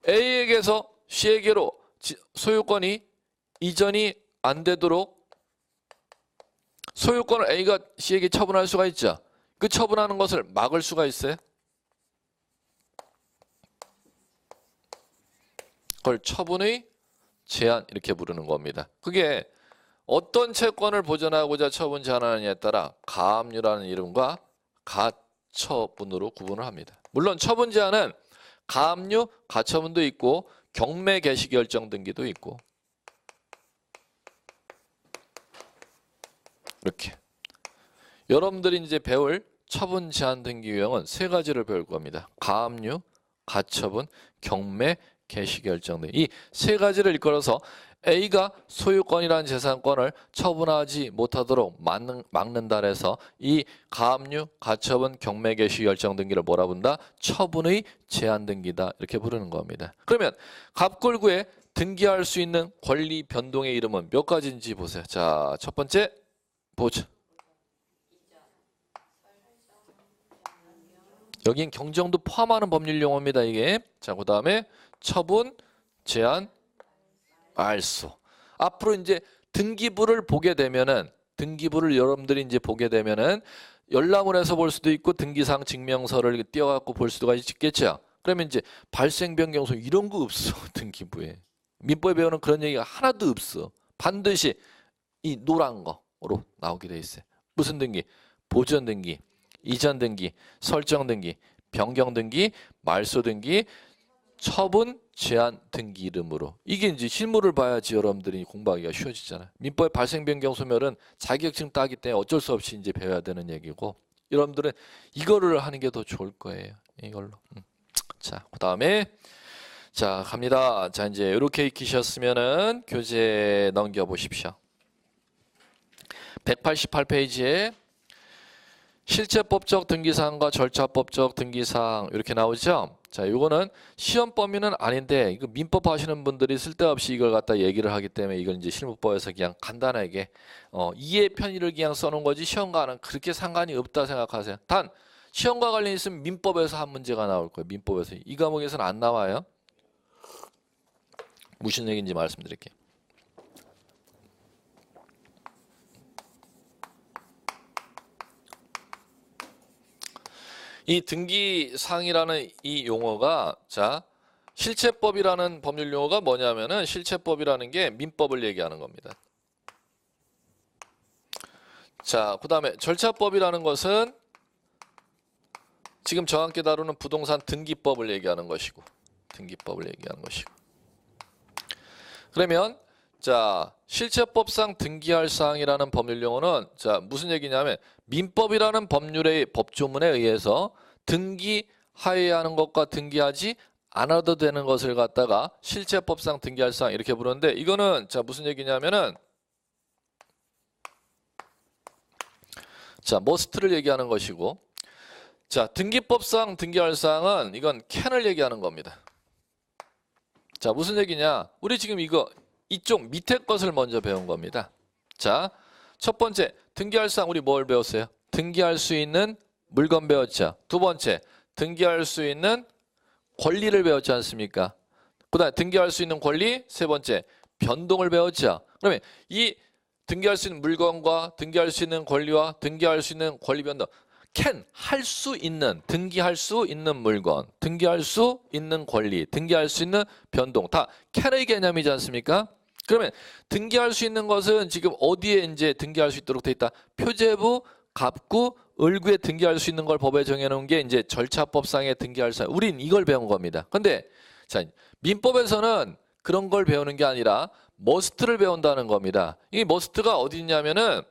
A에게서 C에게로 소유권이 이전이 안 되도록 소유권을 A가 C에게 처분할 수가 있죠. 그 처분하는 것을 막을 수가 있어요. 그걸 처분의 제한 이렇게 부르는 겁니다. 그게 어떤 채권을 보전하고자 처분 제한하느냐에 따라 가압류라는 이름과 가처분으로 구분을 합니다. 물론 처분 제한은 가압류, 가처분도 있고 경매 개시 결정 등기도 있고 이렇게 여러분들이 이제 배울 처분 제한 등기 유형은 세 가지를 배울 겁니다. 가압류, 가처분, 경매, 개시 결정 등 이 세 가지를 일컬어서 A가 소유권이라는 재산권을 처분하지 못하도록 막는다 해서 이 가압류, 가처분, 경매, 개시 결정 등기를 뭐라 부른다? 처분의 제한 등기다 이렇게 부르는 겁니다. 그러면 갑골구에 등기할 수 있는 권리 변동의 이름은 몇 가지인지 보세요. 자, 첫 번째 보죠. 여긴 경정도 포함하는 법률 용어입니다. 이게. 자, 그 다음에 처분, 제한, 알소. 앞으로 이제 등기부를 보게 되면은 등기부를 여러분들이 이제 보게 되면은 열람을해서 볼 수도 있고 등기상 증명서를 띄워갖고 볼 수가 있겠죠. 그러면 이제 발생 변경소 이런 거 없어 등기부에. 민법에 배우는 그런 얘기가 하나도 없어. 반드시 이 노란 거로 나오게 돼 있어요. 무슨 등기? 보전 등기, 이전 등기, 설정 등기, 변경 등기, 말소 등기, 처분, 제한 등기 이름으로. 이게 이제 실무를 봐야지 여러분들이 공부하기가 쉬워지잖아요. 민법의 발생 변경 소멸은 자격증 따기 때문에 어쩔 수 없이 이제 배워야 되는 얘기고 여러분들은 이거를 하는 게 더 좋을 거예요. 이걸로. 자, 그다음에 자, 갑니다. 자, 이제 이렇게 익히셨으면은 교재 넘겨 보십시오. 188페이지에 실체법적 등기사항과 절차법적 등기사항 이렇게 나오죠. 자, 이거는 시험 범위는 아닌데 이거 민법 하시는 분들이 쓸데없이 이걸 갖다 얘기를 하기 때문에 이걸 이제 실무법에서 그냥 간단하게 이해 편의를 그냥 써놓은 거지 시험과는 그렇게 상관이 없다 생각하세요. 단 시험과 관련 있으면 민법에서 한 문제가 나올 거예요. 민법에서 이 과목에서는 안 나와요. 무슨 얘기인지 말씀드릴게요. 이 등기사항이라는 이 용어가 자 실체법이라는 법률 용어가 뭐냐면은 실체법이라는 게 민법을 얘기하는 겁니다. 자, 그다음에 절차법이라는 것은 지금 정확히 다루는 부동산 등기법을 얘기하는 것이고 등기법을 얘기하는 것이고 그러면 자 실체법상 등기할 사항이라는 법률 용어는 자 무슨 얘기냐면 민법이라는 법률의 법조문에 의해서 등기하여야 하는 것과 등기하지 않아도 되는 것을 갖다가 실체법상 등기할 사항 이렇게 부르는데 이거는 자 무슨 얘기냐면은 자 must를 얘기하는 것이고 자 등기법상 등기할 사항은 이건 can을 얘기하는 겁니다. 자 무슨 얘기냐 우리 지금 이거 이쪽 밑에 것을 먼저 배운 겁니다. 자, 첫 번째 등기할 사항 우리 뭘 배웠어요? 등기할 수 있는 물건 배웠죠. 두 번째 등기할 수 있는 권리를 배웠지 않습니까? 그 다음에 등기할 수 있는 권리 세 번째 변동을 배웠죠. 그러면 이 등기할 수 있는 물건과 등기할 수 있는 권리와 등기할 수 있는 권리 변동 can 할 수 있는 등기할 수 있는 물건 등기할 수 있는 권리 등기할 수 있는 변동 다 can의 개념이지 않습니까? 그러면 등기할 수 있는 것은 지금 어디에 이제 등기할 수 있도록 돼 있다? 표제부, 갑구, 을구에 등기할 수 있는 걸 법에 정해놓은 게 이제 절차법상의 등기할 사항. 우린 이걸 배운 겁니다. 근데 자 민법에서는 그런 걸 배우는 게 아니라 must를 배운다는 겁니다. 이 must가 어디 있냐면은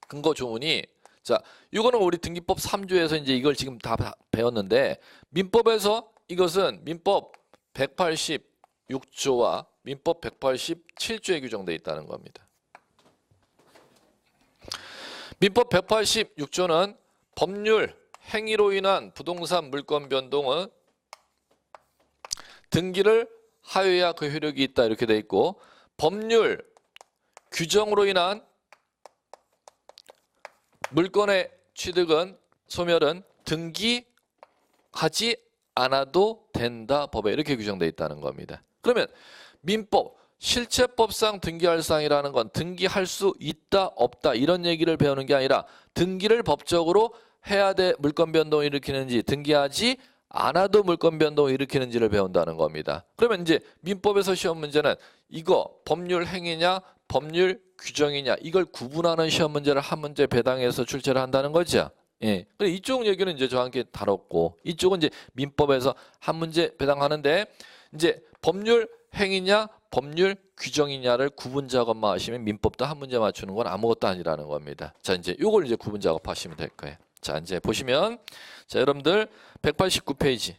근거 조문이 자 이거는 우리 등기법 3조에서 이제 이걸 지금 다 배웠는데 민법에서 이것은 민법 186조와 민법 187조에 규정되어 있다는 겁니다. 민법 186조는 법률, 행위로 인한 부동산 물권 변동은 등기를 하여야 그 효력이 있다 이렇게 되어 있고 법률, 규정으로 인한 물권의 취득은 소멸은 등기하지 않아도 된다 법에 이렇게 규정되어 있다는 겁니다. 그러면 민법 실체법상 등기할 사항이라는 건 등기할 수 있다 없다 이런 얘기를 배우는 게 아니라 등기를 법적으로 해야 돼 물권 변동을 일으키는지 등기하지 않아도 물권 변동을 일으키는지를 배운다는 겁니다. 그러면 이제 민법에서 시험 문제는 이거 법률 행위냐 법률 규정이냐 이걸 구분하는 시험 문제를 한 문제 배당해서 출제를 한다는 거죠. 예. 근데 이쪽 얘기는 이제 저와 함께 다뤘고 이쪽은 이제 민법에서 한 문제 배당하는데 이제 법률 행위냐 법률 규정이냐를 구분 작업만 하시면 민법도 한 문제 맞추는 건 아무것도 아니라는 겁니다. 자, 이제 요걸 이제 구분 작업하시면 될 거예요. 자, 이제 보시면 자, 여러분들 189페이지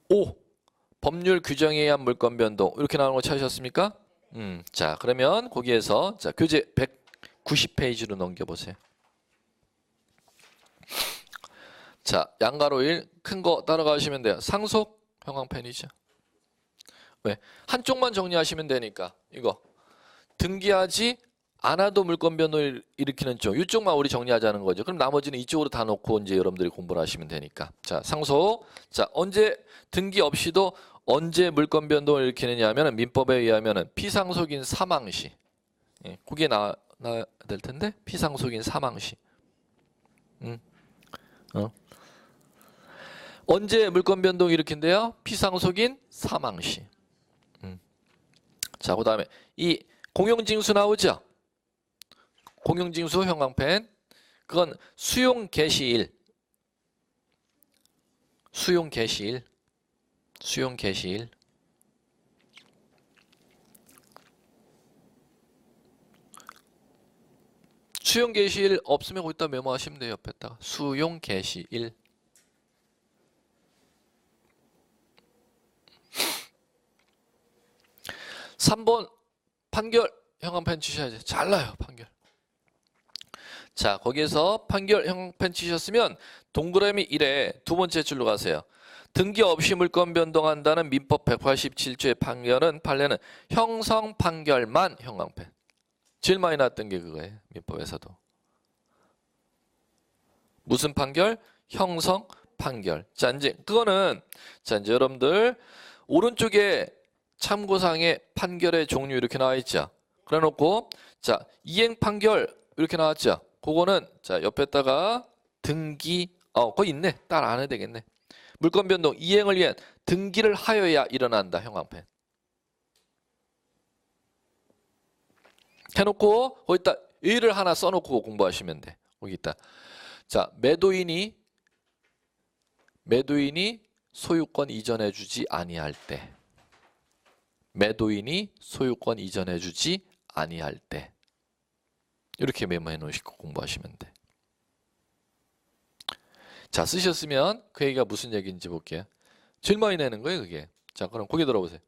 5. 법률 규정에 의한 물권 변동 이렇게 나오는 거 찾으셨습니까? 자, 그러면 거기에서 자, 교재 190페이지로 넘겨보세요. 자, 양가로 1 큰 거 따라가시면 돼요. 상속 형광펜이죠. 왜? 한쪽만 정리하시면 되니까 이거 등기하지 않아도 물권 변동을 일으키는 쪽 이쪽만 우리 정리하자는 거죠. 그럼 나머지는 이쪽으로 다 놓고 이제 여러분들이 공부를 하시면 되니까. 자, 상속. 자, 언제 등기 없이도 언제 물권 변동을 일으키느냐 하면 민법에 의하면 피상속인 사망시. 예, 그게 나와야 될 텐데 피상속인 사망시. 언제 물권 변동 일으킨대요? 피상속인 사망시. 자, 그다음에 이 공용징수 나오죠? 공용징수 형광펜. 그건 수용 개시일. 수용 개시일. 수용 개시일. 수용 개시일 없으면 거기다 메모하시면 돼요. 옆에다가 수용 개시일. (3번) 판결 형광펜 치셔야지. 잘라요 판결. 자, 거기에서 판결 형광펜 치셨으면 동그라미 1에 두 번째 줄로 가세요. 등기 없이 물권 변동한다는 민법 187조의 판례는 형성 판결만 형광펜. 제일 많이 나왔던 게 그거예요. 민법에서도. 무슨 판결? 형성 판결. 자, 이제 그거는 자, 이제 여러분들 오른쪽에 참고사항에 판결의 종류 이렇게 나와 있죠. 그래 놓고 자, 이행 판결 이렇게 나왔죠. 그거는 자, 옆에다가 등기 그거 있네. 딸 안 해도 되겠네. 물권 변동 이행을 위한 등기를 하여야 일어난다. 형광펜. 해놓고 거기다 의를 하나 써놓고 공부하시면 돼. 거기 있다. 자, 매도인이 소유권 이전해주지 아니할 때. 매도인이 소유권 이전해주지 아니할 때. 이렇게 메모해 놓으시고 공부하시면 돼. 자, 쓰셨으면 그 얘기가 무슨 얘기인지 볼게요. 제일 많이 내는 거예요, 그게. 자, 그럼 거기 들어보세요.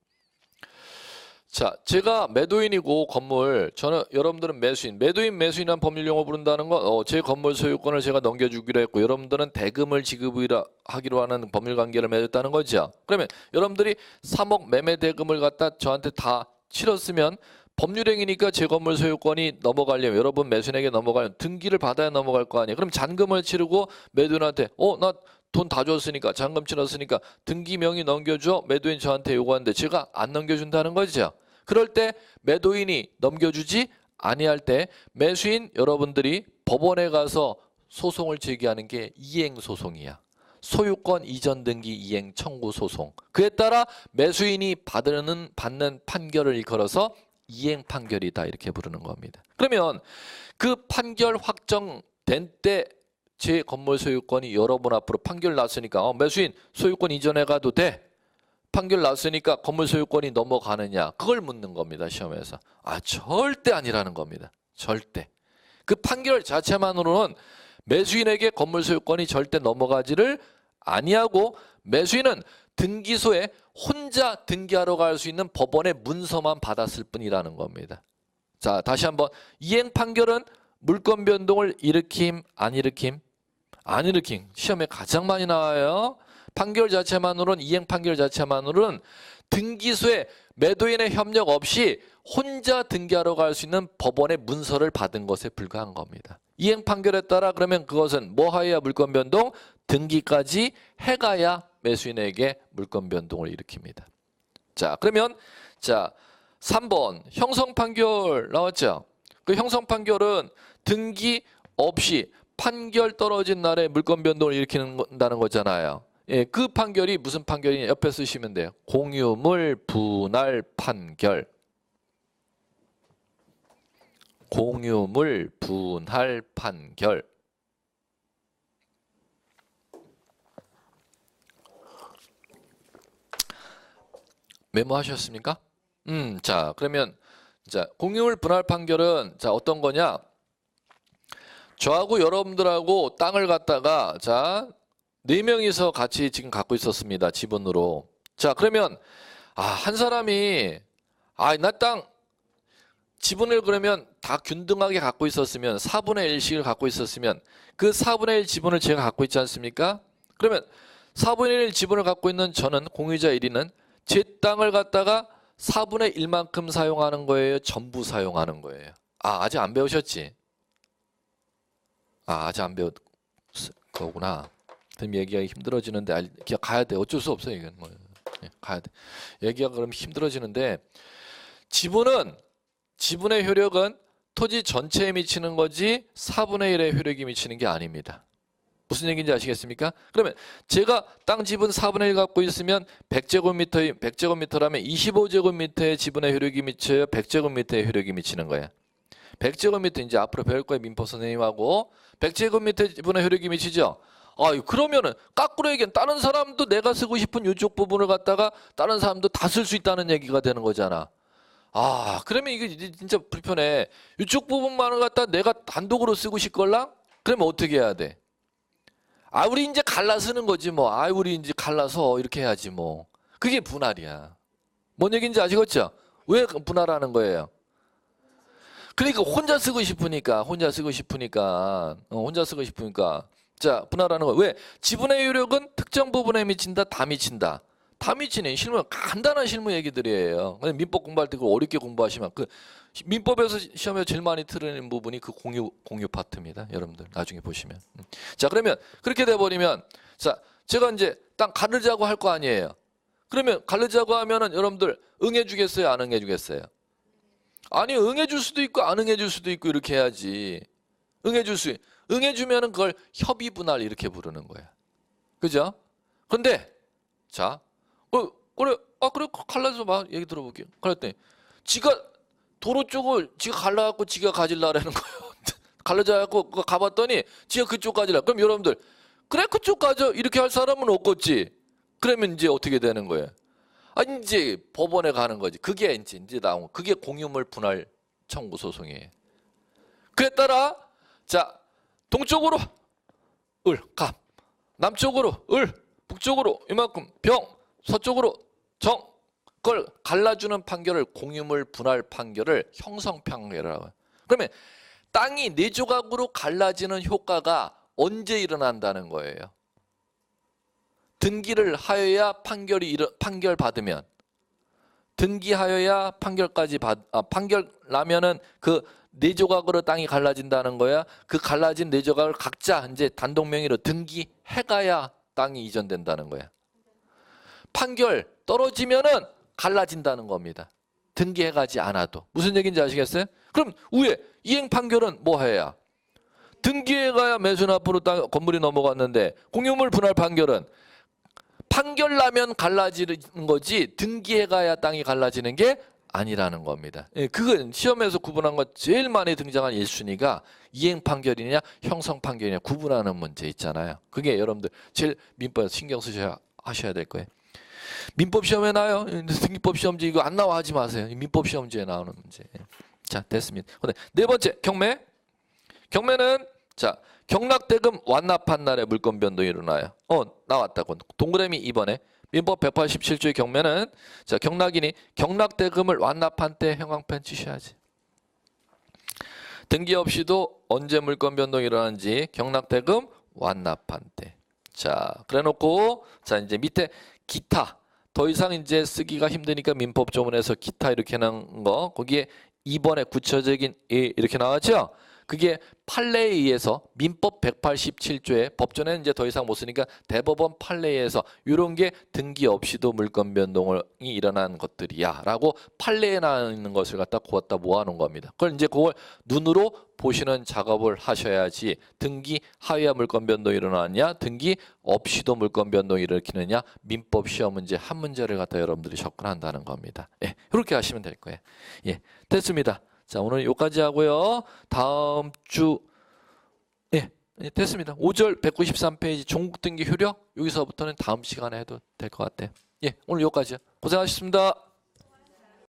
자, 제가 매도인이고 건물, 저는 여러분들은 매수인. 매수인이라는 법률 용어 부른다는 건 제 건물 소유권을 제가 넘겨주기로 했고 여러분들은 대금을 지급하기로 하는 법률 관계를 맺었다는 거죠. 그러면 여러분들이 3억 매매 대금을 갖다 저한테 다 치렀으면 법률행위니까 제 건물 소유권이 넘어가려면 여러분 매수인에게 넘어가려면 등기를 받아야 넘어갈 거 아니에요. 그럼 잔금을 치르고 매도인한테 나 돈 다 줬으니까 잔금 치렀으니까 등기 명의 넘겨줘. 매도인 저한테 요구하는데 제가 안 넘겨준다는 거죠. 그럴 때 매도인이 넘겨주지 아니할 때 매수인 여러분들이 법원에 가서 소송을 제기하는 게 이행소송이야. 소유권 이전 등기 이행 청구 소송. 그에 따라 매수인이 받는 판결을 일컬어서 이행 판결이다 이렇게 부르는 겁니다. 그러면 그 판결 확정된 때 제 건물 소유권이 여러분 앞으로 판결 났으니까 매수인 소유권 이전해 가도 돼. 판결 났으니까 건물 소유권이 넘어가느냐 그걸 묻는 겁니다. 시험에서. 절대 아니라는 겁니다. 절대. 그 판결 자체만으로는 매수인에게 건물 소유권이 절대 넘어가지를 아니하고 매수인은 등기소에 혼자 등기하러 갈 수 있는 법원의 문서만 받았을 뿐이라는 겁니다. 자, 다시 한번 이행 판결은 물권 변동을 일으킴 안 일으킴? 안 일으킴. 시험에 가장 많이 나와요. 판결 자체만으로는 이행 판결 자체만으로는 등기소에 매도인의 협력 없이 혼자 등기하러 갈 수 있는 법원의 문서를 받은 것에 불과한 겁니다. 이행 판결에 따라 그러면 그것은 뭐 하여야 물권 변동? 등기까지 해가야 매수인에게 물권 변동을 일으킵니다. 자, 그러면 자 3번 형성 판결 나왔죠? 그 형성 판결은 등기 없이 판결 떨어진 날에 물권 변동을 일으킨다는 거잖아요. 예, 그 판결이 무슨 판결이냐 옆에 쓰시면 돼요. 공유물 분할 판결. 공유물 분할 판결. 메모하셨습니까? 자, 그러면 자, 공유물 분할 판결은 자, 어떤 거냐? 저하고 여러분들하고 땅을 갖다가 자, 4명이서 같이 지금 갖고 있었습니다. 지분으로. 자, 그러면 한 사람이 나 땅 지분을 그러면 다 균등하게 갖고 있었으면 4분의 1씩을 갖고 있었으면 그 4분의 1 지분을 제가 갖고 있지 않습니까? 그러면 4분의 1 지분을 갖고 있는 저는 공유자 1위는 제 땅을 갖다가 4분의 1만큼 사용하는 거예요? 전부 사용하는 거예요? 아직 안 배우셨지? 아직 안 배웠 거구나. 그럼 얘기가 힘들어지는데 가야 돼. 어쩔 수 없어요. 이건 뭐 가야 돼. 얘기가 그럼 힘들어지는데 지분의 효력은 토지 전체에 미치는 거지 4분의 1의 효력이 미치는 게 아닙니다. 무슨 얘기인지 아시겠습니까? 그러면 제가 땅 지분 4분의 1 갖고 있으면 100제곱미터라면 25제곱미터의 지분의 효력이 미쳐요? 100제곱미터의 효력이 미치는 거예요. 100제곱미터 이제 앞으로 배울 거예요. 민법 선생님하고 100제곱미터 지분의 효력이 미치죠? 그러면은 거꾸로 얘기하면 다른 사람도 내가 쓰고 싶은 이쪽 부분을 갖다가 다른 사람도 다 쓸 수 있다는 얘기가 되는 거잖아. 그러면 이게 진짜 불편해. 이쪽 부분만을 갖다 내가 단독으로 쓰고 싶걸랑? 그러면 어떻게 해야 돼? 우리 이제 갈라 쓰는 거지 뭐. 우리 이제 갈라서 이렇게 해야지 뭐. 그게 분할이야. 뭔 얘기인지 아시겠죠? 왜 분할하는 거예요? 그러니까 혼자 쓰고 싶으니까. 자, 분할하는 거. 왜? 지분의 효력은 특정 부분에 미친다, 다 미친다. 다 미치네. 실무 간단한 실무 얘기들이에요. 민법 공부할 때 그걸 어렵게 공부하시면 그 민법에서 시험에 제일 많이 틀리는 부분이 그 공유 파트입니다. 여러분들 나중에 보시면. 자, 그러면 그렇게 돼 버리면 자, 제가 이제 땅 가르자고 할 거 아니에요. 그러면 가르자고 하면은 여러분들 응해 주겠어요, 안 응해 주겠어요? 아니, 응해 줄 수도 있고 안 응해 줄 수도 있고 이렇게 해야지. 응해 주면은 그걸 협의 분할 이렇게 부르는 거야. 그죠? 근데 자, 그래 갈라서 막 얘기 들어볼게요. 그랬더니 지가 도로 쪽을 지가 갈라갖고 지가 가질라라는 거예요. 갈라져갖고 가봤더니 지가 그쪽 가질라. 그럼 여러분들 그래 그쪽 가져 이렇게 할 사람은 없겠지. 그러면 이제 어떻게 되는 거예요? 이제 법원에 가는 거지. 그게 이제 나온 거. 그게 공유물 분할 청구 소송이에요. 그에 따라 자 동쪽으로 을 갑, 남쪽으로 을, 북쪽으로 이만큼 병, 서쪽으로 정, 그걸 갈라주는 판결을 공유물 분할 판결을 형성 판결이라고 해요. 그러면 땅이 4조각으로 갈라지는 효과가 언제 일어난다는 거예요? 등기를 하여야 판결 받으면, 등기하여야 판결 나면은 그 4조각으로 땅이 갈라진다는 거야. 그 갈라진 4조각을 각자 이제 단독 명의로 등기해가야 땅이 이전된다는 거야. 판결 떨어지면은 갈라진다는 겁니다. 등기해가지 않아도. 무슨 얘기인지 아시겠어요? 그럼 위에 이행 판결은 뭐 해야? 등기해가야 매수는 앞으로 건물이 넘어갔는데 공유물 분할 판결은 판결 나면 갈라지는 거지 등기해가야 땅이 갈라지는 게 아니라는 겁니다. 그건 시험에서 구분한 것 제일 많이 등장한 1순위가 이행 판결이냐 형성 판결이냐 구분하는 문제 있잖아요. 그게 여러분들 제일 민법에서 신경 쓰셔야 하셔야 될 거예요. 민법 시험에 나와요. 등기법 시험지 이거 안 나와 하지 마세요. 민법 시험지에 나오는 문제. 자, 됐습니다. 네 번째 경매. 경매는 자 경락대금 완납한 날에 물권 변동이 일어나요. 나왔다고. 동그라미 2번에 민법 187조의 경매는 자 경락인이 경락대금을 완납한 때 형광펜 치셔야지. 등기 없이도 언제 물권 변동이 일어나는지 경락대금 완납한 때. 자 그래놓고 자 이제 밑에 기타 더 이상 이제 쓰기가 힘드니까 민법 조문에서 기타 이렇게 한 거 거기에 2번에 구체적인 이렇게 나왔죠. 그게 판례에 의해서 민법 187조에 법전에는 이제 더 이상 못 쓰니까 대법원 판례에 의해서 이런 게 등기 없이도 물권 변동이 일어난 것들이야라고 판례에 나와 있는 것을 갖다 고았다 모아놓은 겁니다. 그걸 이제 그걸 눈으로 보시는 작업을 하셔야지 등기 하위와 물권 변동이 일어나느냐 등기 없이도 물권 변동이 일으키느냐 민법 시험 문제 한 문제를 갖다 여러분들이 접근한다는 겁니다. 예, 이렇게 하시면 될 거예요. 예, 됐습니다. 자, 오늘 여기까지 하고요. 다음 주 예, 됐습니다. 5절 193페이지 종국 등기 효력 여기서부터는 다음 시간에 해도 될 것 같아요. 예, 오늘 여기까지요. 고생하셨습니다.